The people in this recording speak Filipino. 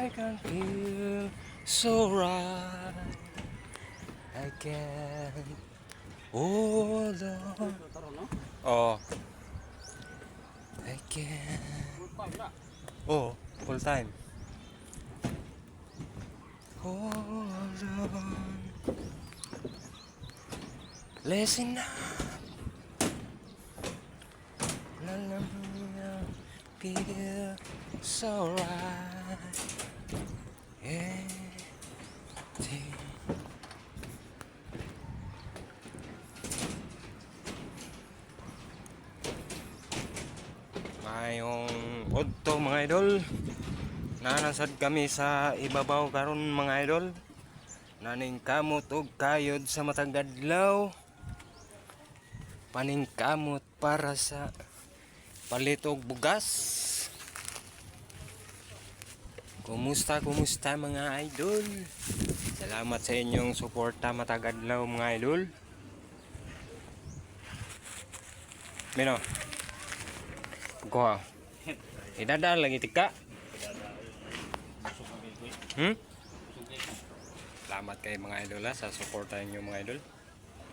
I can feel so right. I can hold on. Oh, I can. Oh, full time. Hold on. Listen up. Feel so right. Yeah. Ngayong udto mga idol, nanasad kami sa ibabaw karon mga idol. Naning kamot og kayod sa matag adlaw. Paning kamot para sa palit og bugas. Kumusta mga idol? Salamat sa inyong suporta matag adlaw mga idol. Mino. Kuha. Idada lagi tika. Salamat kay mga idol sa suporta niyo mga idol.